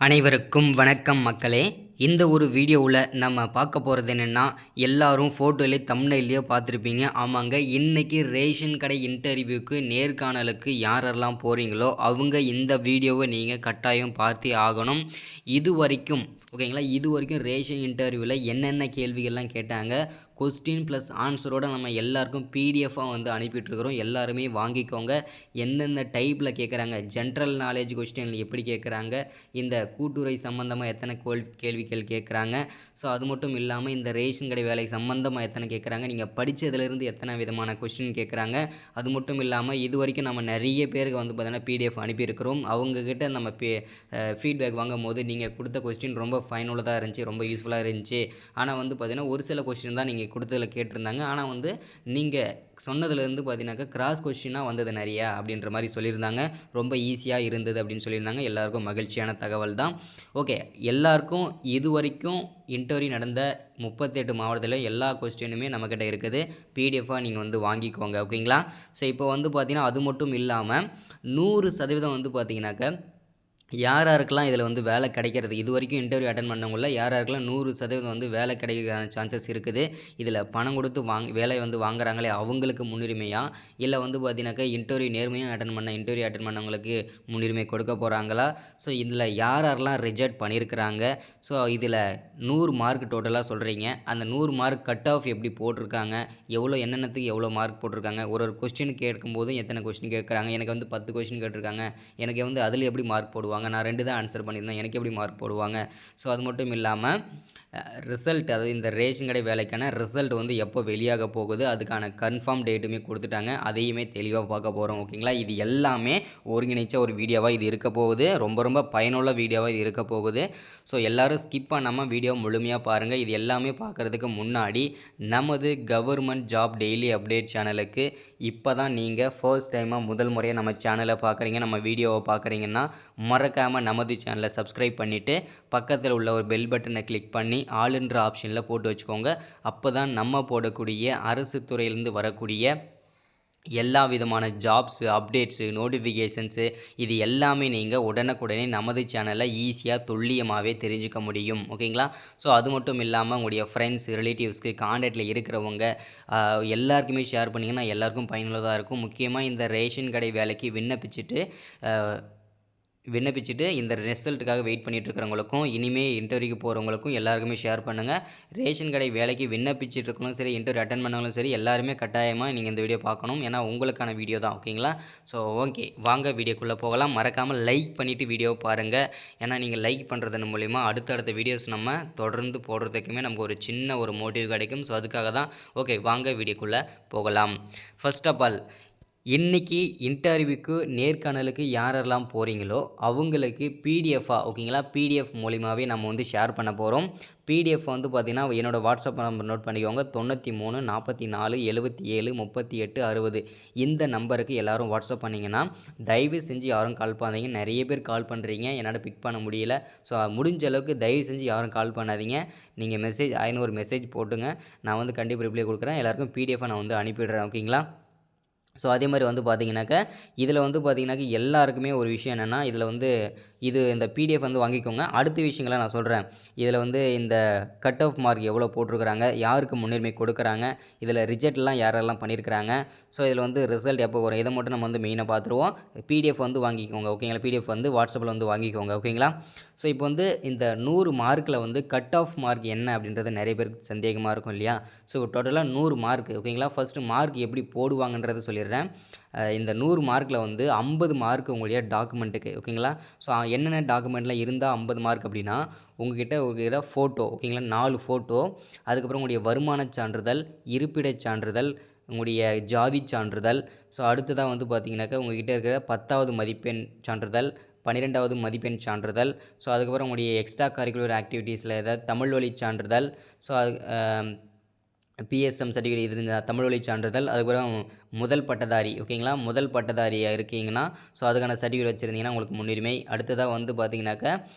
அனைவருக்கும் வணக்கம் மக்களே. இந்த ஒரு வீடியோவில் நம்ம பார்க்க போகிறது என்னென்னா, எல்லாரும் ஃபோட்டோலேயே தம்ப்நெயில்லையோ பார்த்துருப்பீங்க. ஆமாங்க, இன்றைக்கி ரேஷன் கடை இன்டர்வியூக்கு நேர்காணலுக்கு யாரெல்லாம் போகிறீங்களோ அவங்க இந்த வீடியோவை நீங்கள் கட்டாயம் பார்த்தே ஆகணும். இது வரைக்கும் ரேஷன் இன்டர்வியூவில் என்னென்ன கேள்விகள்லாம் கேட்டாங்க, கொஸ்டின் ப்ளஸ் ஆன்சரோடு நம்ம எல்லாருக்கும் பிடிஎஃபாக வந்து அனுப்பிட்டுருக்குறோம். எல்லாருமே வாங்கிக்கோங்க. எந்தெந்த டைப்பில் கேட்குறாங்க, ஜென்ரல் நாலேஜ் கொஸ்டின் எப்படி கேட்குறாங்க, இந்த கூட்டுறவு சம்மந்தமாக எத்தனை கேள்விகள் கேட்குறாங்க, ஸோ அது மட்டும் இல்லாமல் இந்த ரேஷன் கடை வேலை சம்மந்தமாக எத்தனை கேட்குறாங்க, நீங்கள் படித்ததுலேருந்து எத்தனை விதமான கொஸ்டின் கேட்குறாங்க, அது மட்டும் இல்லாமல் இது வரைக்கும் நம்ம நிறைய பேருக்கு வந்து பார்த்தீங்கன்னா பிடிஎஃப் அனுப்பியிருக்கிறோம். அவங்கக்கிட்ட நம்ம ஃபீட்பேக் வாங்கும் போது நீங்கள் கொடுத்த கொஸ்டின் ரொம்ப ஃபைனுள்ளதாக இருந்துச்சு, ரொம்ப யூஸ்ஃபுல்லாக இருந்துச்சு. ஆனால் வந்து பார்த்திங்கன்னா ஒரு சில கொஸ்டின் தான் நீங்கள் கொடுத்ததில் கேட்டிருந்தாங்க. ஆனால் வந்து நீங்கள் சொன்னதுலேருந்து பார்த்தீங்கன்னாக்கா கிராஸ் கொஸ்டினாக வந்தது நிறையா அப்படின்ற மாதிரி சொல்லியிருந்தாங்க. ரொம்ப ஈஸியாக இருந்தது அப்படின்னு சொல்லியிருந்தாங்க. எல்லாருக்கும் மகிழ்ச்சியான தகவல் தான். ஓகே, எல்லாருக்கும் இது வரைக்கும் இன்டர்வியூ நடந்த 38 மாவட்டத்தில் எல்லா கொஸ்டினுமே நம்மக்கிட்ட இருக்குது. பிடிஎஃபாக நீங்கள் வந்து வாங்கிக்கோங்க. ஓகேங்களா? ஸோ இப்போ வந்து பார்த்தீங்கன்னா அது மட்டும் இல்லாமல் 100% வந்து பார்த்தீங்கன்னாக்கா யார் யாருக்கெல்லாம் இதில் வந்து வேலை கிடைக்கிறது, இது வரைக்கும் இன்டர்வியூ அட்டன் பண்ணவங்கள யார் யாருக்கெல்லாம் 100% வந்து வேலை கிடைக்கிறதுக்கான சான்சஸ் இருக்குது. இதில் பணம் கொடுத்து வேலை வந்து வாங்குறாங்களே அவங்களுக்கு முன்னுரிமையா, இல்லை வந்து பார்த்தீங்கன்னாக்கா இன்டர்வியூ அட்டன் பண்ணவங்களுக்கு முன்னுரிமை கொடுக்க போகிறாங்களா? ஸோ இதில் யார் யாரெல்லாம் ரிஜெக்ட் பண்ணியிருக்கிறாங்க, ஸோ இதில் 100 மார்க் டோட்டலாக சொல்கிறீங்க, அந்த 100 மார்க் கட் ஆஃப் எப்படி போட்டிருக்காங்க, என்னென்னத்துக்கு எவ்வளோ மார்க் போட்டிருக்காங்க, ஒரு கொஸ்டின் கேட்கும்போதும் எத்தனை கொஸ்டின் கேட்குறாங்க, எனக்கு வந்து 10 கொஸ்டின் கேட்டிருக்காங்க, எனக்கு வந்து அதில் எப்படி மார்க் போடுவாங்க, நான் 2 தான் ஆன்சர் பண்ணியிருந்தேன், எனக்கு எப்படி மார்க் போடுவாங்க. ஸோ அது மட்டும் இல்லாமல் ரிசல்ட், அதாவது இந்த ரேஷன் கடை வேலைக்கான ரிசல்ட் வந்து எப்போ வெளியாக போகுது, அதுக்கான கன்ஃபார்ம் டேட்டுமே கொடுத்துட்டாங்க. அதையுமே தெளிவாக பார்க்க போகிறோம். ஓகேங்களா? இது எல்லாமே ஒருங்கிணைச்ச ஒரு வீடியோவாக இது இருக்க போகுது. ரொம்ப பயனுள்ள வீடியோவாக இது இருக்க போகுது. ஸோ எல்லோரும் ஸ்கிப் பண்ணாமல் வீடியோ முழுமையாக பாருங்கள். இது எல்லாமே பார்க்குறதுக்கு முன்னாடி நமது கவர்மெண்ட் ஜாப் டெய்லி அப்டேட் சேனலுக்கு இப்போ தான் நீங்கள் ஃபர்ஸ்ட் டைமாக முதல் முறையாக நம்ம சேனலை பார்க்குறீங்க, நம்ம வீடியோவை பார்க்குறீங்கன்னா மறக்காமல் நமது சேனலை சப்ஸ்கிரைப் பண்ணிவிட்டு பக்கத்தில் உள்ள ஒரு பெல் பட்டனை கிளிக் பண்ணி ஆளுன்ற ஆப்ஷனில் போட்டு வச்சுக்கோங்க. அப்போ தான் நம்ம போடக்கூடிய அரசு துறையிலேருந்து வரக்கூடிய எல்லா விதமான ஜாப்ஸு, அப்டேட்ஸு, நோட்டிஃபிகேஷன்ஸு இது எல்லாமே நீங்கள் உடனுக்குடனே நமது சேனலில் ஈஸியாக துல்லியமாகவே தெரிஞ்சுக்க முடியும். ஓகேங்களா? ஸோ அது மட்டும் இல்லாமல் உங்களுடைய ஃப்ரெண்ட்ஸ், ரிலேட்டிவ்ஸ்க்கு, காண்டாக்டில் இருக்கிறவங்க எல்லாருக்குமே ஷேர் பண்ணிங்கன்னா எல்லாருக்கும் பயனுள்ளதாக இருக்கும். முக்கியமாக இந்த ரேஷன் கடை வேலைக்கு விண்ணப்பிச்சுட்டு இந்த ரிசல்ட்டுக்காக வெயிட் பண்ணிகிட்ருக்கிறவங்களுக்கும், இனிமேல் இன்டர்வியூக்கு போகிறவங்களுக்கும் எல்லாருக்குமே ஷேர் பண்ணுங்கள். ரேஷன் கடை வேலைக்கு விண்ணப்பிச்சுட்டு இருக்கணும் சரி, இன்டர்வியூ அட்டன் பண்ணவங்களும் சரி, எல்லாருமே கட்டாயமாக நீங்கள் இந்த வீடியோ பார்க்கணும். ஏன்னா உங்களுக்கான வீடியோ தான். ஓகேங்களா? ஸோ ஓகே, வாங்க வீடியோக்குள்ளே போகலாம். மறக்காமல் லைக் பண்ணிவிட்டு வீடியோ பாருங்கள். ஏன்னா நீங்கள் லைக் பண்ணுறதன் மூலிமா அடுத்தடுத்த வீடியோஸ் நம்ம தொடர்ந்து போடுறதுக்குமே நமக்கு ஒரு சின்ன ஒரு மோட்டிவ் கிடைக்கும். ஸோ அதுக்காக தான். ஓகே, வாங்க வீடியோக்குள்ளே போகலாம். ஃபர்ஸ்ட் ஆஃப் ஆல், இன்றைக்கி இன்டர்வியூக்கு நேர்காணலுக்கு யாரெல்லாம் போகிறீங்களோ அவங்களுக்கு பிடிஎஃபாக, ஓகேங்களா, பிடிஎஃப் மூலிமாவே நம்ம வந்து ஷேர் பண்ண போகிறோம். பிடிஎஃப் வந்து பார்த்திங்கன்னா என்னோடய வாட்ஸ்அப் நம்பர் நோட் பண்ணிக்கோங்க. 93 44 77 38 60 இந்த நம்பருக்கு எல்லோரும் வாட்ஸ்அப் பண்ணிங்கன்னா, தயவு செஞ்சு யாரும் கால் பண்ணாதீங்க. நிறைய பேர் கால் பண்ணுறீங்க, என்னால் பிக் பண்ண முடியல. ஸோ முடிஞ்ச அளவுக்கு தயவு செஞ்சு யாரும் கால் பண்ணாதீங்க. நீங்கள் ஒரு மெசேஜ் போட்டுங்க, நான் வந்து கண்டிப்பாக ரிப்ளை கொடுக்குறேன். எல்லாருக்கும் பிடிஎஃபாக நான் வந்து அனுப்பிடுறேன். ஓகேங்களா? ஸோ அதே மாதிரி வந்து பார்த்திங்கனாக்கா இதில் வந்து பார்த்திங்கனாக்கா எல்லாருக்குமே ஒரு விஷயம் என்னென்னா, இதில் வந்து இந்த பிடிஎஃப் வந்து வாங்கிக்கோங்க. அடுத்த விஷயங்களை நான் சொல்கிறேன். இதில் வந்து இந்த கட் ஆஃப் மார்க் எவ்வளோ போட்டிருக்கிறாங்க, யாருக்கு முன்னுரிமை கொடுக்குறாங்க, இதில் ரிஜெக்ட்லாம் யாரெல்லாம் பண்ணியிருக்கிறாங்க, ஸோ இதில் வந்து ரிசல்ட் எப்போ வரும், இதை மட்டும் நம்ம வந்து மெயினாக பார்த்துருவோம். பிடிஎஃப் வந்து வாங்கிக்கோங்க. ஓகேங்களா? பிடிஎஃப் வந்து வாட்ஸ்அப்பில் வந்து வாங்கிக்கோங்க. ஓகேங்களா? ஸோ இப்போ வந்து இந்த 100 மார்க்கில் வந்து கட் ஆஃப் மார்க் என்ன அப்படின்றது நிறைய பேருக்கு சந்தேகமாக இருக்கும் இல்லையா? ஸோ டோட்டலாக 100 மார்க். ஓகேங்களா? ஃபஸ்ட்டு மார்க் எப்படி போடுவாங்கன்றதை சொல்லிடுறேன். இந்த 100 மார்க்கில் வந்து 50 மார்க் உங்களுடைய டாக்குமெண்ட்டுக்கு. ஓகேங்களா? ஸோ என்னென்ன டாக்குமெண்ட்லாம் இருந்தால் 50 மார்க் அப்படின்னா, உங்ககிட்ட ஃபோட்டோ, ஓகேங்களா, 4 ஃபோட்டோ, அதுக்கப்புறம் உங்களுடைய வருமான சான்றிதழ், இருப்பிடச் சான்றிதழ், உங்களுடைய ஜாதி சான்றிதழ், ஸோ அடுத்ததாக வந்து பார்த்திங்கனாக்கா உங்கள்கிட்ட இருக்கிற 10வது மதிப்பெண் சான்றிதழ், 12வது மதிப்பெண் சான்றிதழ், ஸோ அதுக்கப்புறம் உங்களுடைய எக்ஸ்ட்ரா கரிக்குலர் ஆக்டிவிட்டீஸில் ஏதாவது தமிழ் வழி சான்றிதழ், ஸோ அது பிஎஸ்எம் சர்டிஃபிகேட் இது தமிழ் வழி சான்றிதழ், அதுக்கப்புறம் முதல் பட்டதாரி. ஓகேங்களா? முதல் பட்டதாரியாக இருக்கீங்கன்னா ஸோ அதுக்கான சர்டிஃபிகேட் வச்சுருந்தீங்கன்னா உங்களுக்கு முன்னுரிமை. அடுத்ததாக வந்து பார்த்திங்கனாக்கா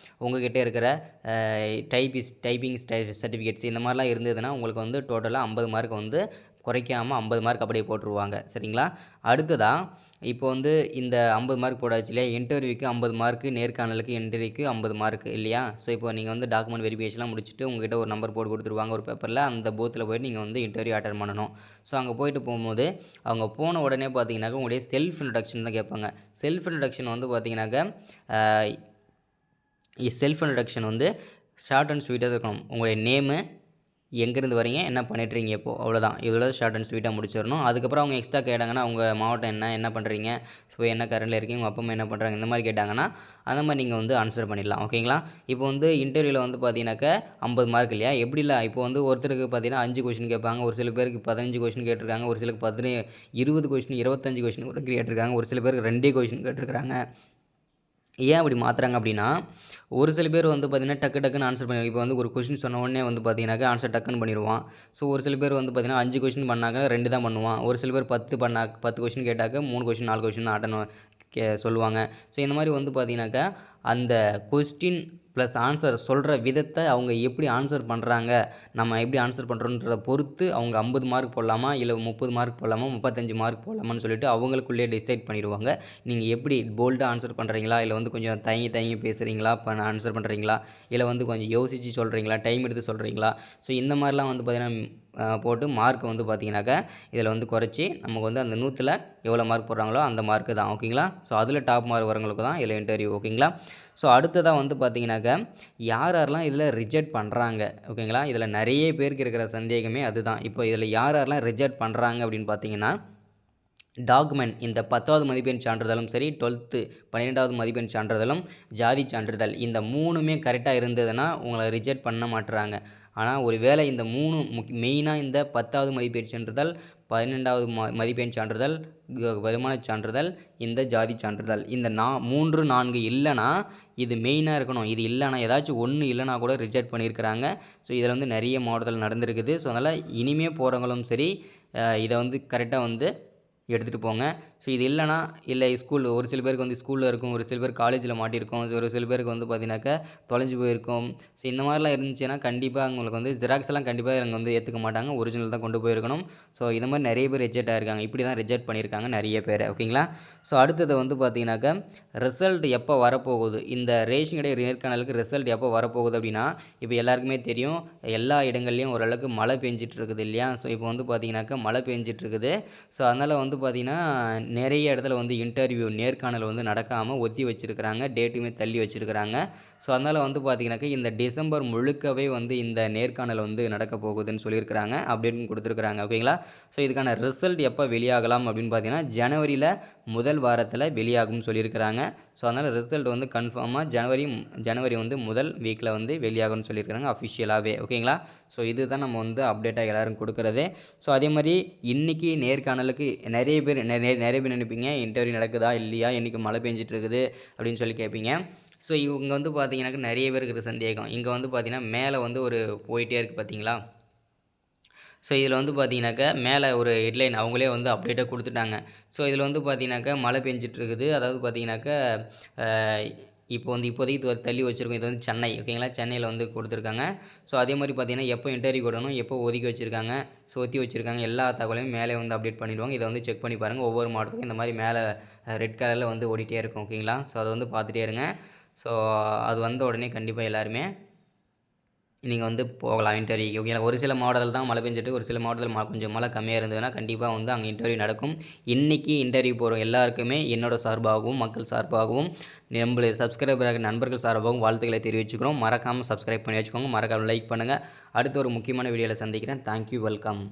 உங்கள்கிட்ட இருக்கிற டைப்பிங் சர்டிஃபிகேட்ஸ் இந்த மாதிரிலாம் இருந்ததுன்னா உங்களுக்கு வந்து டோட்டலாக 50 மார்க் வந்து குறைக்காமல் 50 மார்க் அப்படியே போட்டுருவாங்க. சரிங்களா? அடுத்ததாக இப்போ வந்து இந்த 50 மார்க் போடாச்சு இல்லையா, இன்டர்வியூக்கு 50 மார்க்கு, நேர்காணலுக்கு இன்டர்வியூக்கு 50 மார்க் இல்லையா. ஸோ இப்போ நீங்கள் வந்து டாக்குமெண்ட் வெரிஃபிகேஷன்லாம் முடிச்சுட்டு உங்ககிட்ட ஒரு நம்பர் போட்டு கொடுத்துருவாங்க ஒரு பேப்பரில். அந்த பூத்தில் போய்ட்டு நீங்கள் வந்து இன்டர்வியூ அட்டன் பண்ணணும். ஸோ அங்கே போயிட்டு போகும்போது அவங்க போன உடனே பார்த்தீங்கன்னாக்கா உங்களுடைய செல்ஃப் இன்ட்ரடக்ஷன் தான் கேட்பாங்க. செல்ஃப் இன்ட்ரடக்ஷன் வந்து பார்த்தீங்கன்னாக்கா செல்ஃப் இன்ட்ரடக்ஷன் வந்து ஷார்ட் அண்ட் ஸ்வீட்டாக இருக்கணும். உங்களுடைய நேமு, எங்கேருந்து வரீங்க, என்ன பண்ணிட்டுருங்க இப்போது, அவ்வளோதான். இவ்வளோ ஷார்ட் அண்ட் ஸ்வீட்டாக முடிச்சிடணும். அதுக்கப்புறம் அவங்க எக்ஸ்ட்ரா கேட்டாங்கன்னா உங்கள் மாவட்டம் என்ன பண்ணுறீங்க, ஸோ என்ன கரண்டில் இருக்கீங்க, உங்கள் அப்பா அம்மா என்ன பண்ணுறாங்க, இந்த மாதிரி கேட்டாங்கன்னா அந்த மாதிரி நீங்கள் வந்து ஆன்சர் பண்ணிடலாம். ஓகேங்களா. இப்போ வந்து இன்டர்வியூவில் வந்து பார்த்தீங்கன்னாக்கா 50 மார்க் இல்லையா, எப்படி இல்லை இப்போ வந்து ஒருத்தருக்கு பார்த்தீங்கன்னா 5 கொஸ்டின் கேட்பாங்க, ஒரு சில பேருக்கு 15 கொஸ்டின் கேட்டிருக்காங்க, ஒரு சிலருக்கு 20 கொஸ்டின் 25 கொஸ்டின் கூட கேட்டிருக்காங்க, ஒரு சில பேருக்கு 2 கொஸ்டின் கேட்டிருக்காங்க. ஏன் அப்படி மாற்றுறாங்க அப்படின்னா, ஒரு சில பேர் வந்து பார்த்திங்கன்னா டக்குன்னு ஆன்சர் பண்ணிடுவாங்க. இப்போ வந்து ஒரு கொஸ்டின் சொன்ன உடனே வந்து பார்த்தீங்கன்னாக்கா ஆன்சர் டக்குன்னு பண்ணிடுவான். ஸோ ஒரு சில பேர் வந்து பார்த்திங்கன்னா 5 கொஸ்டின் பண்ணாக்க 2 தான் பண்ணுவான். ஒரு சில பேர் 10 கொஸ்டின் கேட்டாக்க 3 கொஸ்டின் 4 கொஸ்டின் தான் சொல்லுவாங்க. ஸோ இந்த மாதிரி வந்து பார்த்தீங்கன்னாக்கா அந்த கொஸ்டின் ப்ளஸ் ஆன்சர் சொல்கிற விதத்தை அவங்க எப்படி ஆன்சர் பண்ணுறாங்க, நம்ம எப்படி ஆன்சர் பண்ணுறோன்றத பொறுத்து அவங்க 50 மார்க் போடலாமா, இல்லை 30 மார்க் போடலாமா, 35 மார்க் போடலாமான்னு சொல்லிட்டு அவங்களுக்குள்ளேயே டிசைட் பண்ணிடுவாங்க. நீங்கள் எப்படி போல்டாக ஆன்சர் பண்ணுறீங்களா, இல்லை வந்து கொஞ்சம் தயங்கி பேசுகிறீங்களா, ஆன்சர் பண்ணுறீங்களா, இல்லை வந்து கொஞ்சம் யோசித்து சொல்கிறீங்களா, டைம் எடுத்து சொல்கிறீங்களா. ஸோ இந்த மாதிரிலாம் வந்து பார்த்திங்கன்னா போட்டு மார்க்கை வந்து பார்த்திங்கனாக்கா இதில் வந்து குறைச்சி நமக்கு வந்து அந்த 100ல் எவ்வளோ மார்க் போடுறாங்களோ அந்த மார்க்கு தான். ஓகேங்களா. ஸோ அதில் டாப் மார்க் வரவங்களுக்கு தான் இதில் இன்டர்வியூ. ஓகேங்களா. ஸோ அடுத்ததாக வந்து பார்த்திங்கனாக்கா யாரெல்லாம் இதில் ரிஜெக்ட் பண்ணுறாங்க. ஓகேங்களா. இதில் நிறைய பேருக்கு இருக்கிற சந்தேகமே அதுதான். இப்போ இதில் யாரெல்லாம் ரிஜெக்ட் பண்ணுறாங்க அப்படின்னு பார்த்தீங்கன்னா, டாக்குமெண்ட் இந்த 10வது மதிப்பெண் சான்றிதழும் சரி, 12வது மதிப்பெண் சான்றிதழும், ஜாதி சான்றிதழ் இந்த 3மே கரெக்டாக இருந்ததுன்னா உங்களை ரிஜெக்ட் பண்ண மாட்டுறாங்க. ஆனால் ஒரு வேளை இந்த 3 மெயினாக இந்த 10வது மதிப்பெண் சான்றிதழ், 12வது மதிப்பெண் சான்றிதழ், வருமானச் சான்றிதழ், இந்த ஜாதி சான்றிதழ் இந்த 3 4 இல்லைனா இது மெயினாக இருக்கணும். இது இல்லைனா ஏதாச்சும் ஒன்று இல்லைனா கூட ரிஜெக்ட் பண்ணியிருக்கிறாங்க. ஸோ இதில் வந்து நிறைய மாவட்டத்தில் நடந்திருக்குது. ஸோ அதனால் இனிமேல் போகிறவங்களும் சரி இதை வந்து கரெக்டாக வந்து எடுத்துகிட்டு போங்க. ஸோ இது இல்லைனா இல்லை ஒரு சில பேருக்கு வந்து ஸ்கூலில் இருக்கும், ஒரு சில பேர் காலேஜில் மாட்டியிருக்கும், ஒரு சில பேருக்கு வந்து பார்த்தீங்கன்னாக்கா தொலைஞ்சு போயிருக்கும். ஸோ இந்த மாதிரிலாம் இருந்துச்சுன்னா கண்டிப்பாக உங்களுக்கு வந்து ஜெராக்ஸ் எல்லாம் கண்டிப்பாக இவங்க வந்து ஏற்றுக்க மாட்டாங்க. ஒரிஜினல் தான் கொண்டு போயிருக்கணும். ஸோ இந்த மாதிரி நிறைய பேர் ரிஜெக்ட் ஆகிருக்காங்க. இப்படி தான் ரிஜெக்ட் பண்ணியிருக்காங்க நிறைய பேர். ஓகேங்களா. ஸோ அடுத்தது வந்து பார்த்தீங்கன்னாக்கா ரிசல்ட் எப்போ வரப்போகுது, இந்த ரேஷன் கடை நேர்காணலுக்கு ரிசல்ட் எப்போ வரப்போகுது அப்படின்னா, இப்போ எல்லாருக்குமே தெரியும் எல்லா இடங்கள்லையும் ஓரளவுக்கு மழை பெஞ்சிட்டு இருக்குது இல்லையா. ஸோ இப்போ வந்து பார்த்தீங்கன்னாக்கா மழை பெஞ்சிட்டு இருக்குது. ஸோ அதனால் வந்து பார்த்திங்கன்னா நிறைய இடத்துல வந்து இன்டர்வியூ நேர்காணல் வந்து நடக்காமல் ஒத்தி வச்சுருக்கிறாங்க, டேட்டுமே தள்ளி வச்சுருக்கிறாங்க. ஸோ அதனால் வந்து பார்த்திங்கனாக்கா இந்த டிசம்பர் முழுக்கவே வந்து இந்த நேர்காணல் வந்து நடக்க போகுதுன்னு சொல்லியிருக்கிறாங்க, அப்படின்னு கொடுத்துருக்குறாங்க. ஓகேங்களா. ஸோ இதுக்கான ரிசல்ட் எப்போ வெளியாகலாம் அப்படின்னு பார்த்தீங்கன்னா ஜனவரியில் முதல் வாரத்தில் வெளியாகும்னு சொல்லியிருக்கிறாங்க. ஸோ அதனால் ரிசல்ட் வந்து கன்ஃபார்மாக ஜனவரி வந்து முதல் வீக்கில் வந்து வெளியாகும்னு சொல்லியிருக்கிறாங்க அஃபிஷியலாகவே. ஓகேங்களா. ஸோ இதுதான் நம்ம வந்து அப்டேட்டாக எல்லோரும் கொடுக்குறது. ஸோ அதே மாதிரி இன்றைக்கி நேர்காணலுக்கு நிறைய பேர் நினைப்பீங்க இன்டர்வியூ நடக்குதா இல்லையா, இன்றைக்கி மழை பெஞ்சிட்டு இருக்குது அப்படின்னு சொல்லி கேட்பீங்க. ஸோ இவங்க வந்து பார்த்தீங்கன்னாக்கா நிறைய பேருக்கு இருக்கிற சந்தேகம் இங்கே வந்து பார்த்தீங்கன்னா மேலே வந்து ஒரு போயிட்டே இருக்குது பார்த்தீங்களா. ஸோ இதில் வந்து பார்த்தீங்கன்னாக்கா மேலே ஒரு ஹெட்லைன் அவங்களே வந்து அப்டேட்டாக கொடுத்துட்டாங்க. ஸோ இதில் வந்து பார்த்தீங்கன்னாக்கா மழை பெஞ்சிட்ருக்குது. அதாவது பார்த்தீங்கன்னாக்கா இப்போ வந்து இப்போதைக்கு தள்ளி வச்சுருக்கோம். இது வந்து சென்னை. ஓகேங்களா. சென்னையில் வந்து கொடுத்துருக்காங்க. ஸோ அதே மாதிரி பார்த்தீங்கன்னா எப்போ இன்டர்வியூ விடணும், எப்போ ஒதுக்கி வச்சுருக்காங்க, ஸோ ஒத்தி வச்சுருக்காங்க எல்லா தகவலையும் மேலே வந்து அப்டேட் பண்ணிடுவாங்க. இதை வந்து செக் பண்ணி பாருங்கள். ஒவ்வொரு மாவட்டத்துக்கும் இந்த மாதிரி மேலே ரெட் கலரில் வந்து ஓடிட்டே இருக்கும். ஓகேங்களா. ஸோ அதை வந்து பார்த்துட்டே இருங்க. ஸோ அது வந்த உடனே கண்டிப்பாக எல்லாருமே நீங்கள் வந்து போகலாம் இன்டர்வியூக்கு. ஓகேங்களா. ஒரு சில மாவட்டத்தில் தான் மழை பெஞ்சிட்டு, ஒரு சில மாவட்டத்தில் கொஞ்சம் மழை கம்மியாக இருந்ததுன்னா கண்டிப்பாக வந்து அங்கே இன்டர்வியூ நடக்கும். இன்றைக்கி இன்டர்வியூ போகிற எல்லாருக்குமே என்னோடய சார்பாகவும் மக்கள் சார்பாகவும் நம்மளுடைய சப்ஸ்கிரைபர் நண்பர்கள் சார்பாகவும் வாழ்த்துக்களை தெரிவிச்சுக்கிறோம். மறக்காமல் சப்ஸ்கிரைப் பண்ணி வச்சுக்கோங்க. மறக்காமல் லைக் பண்ணுங்கள். அடுத்த ஒரு முக்கியமான வீடியோவில் சந்திக்கிறேன். தேங்க்யூ. வெல்கம்.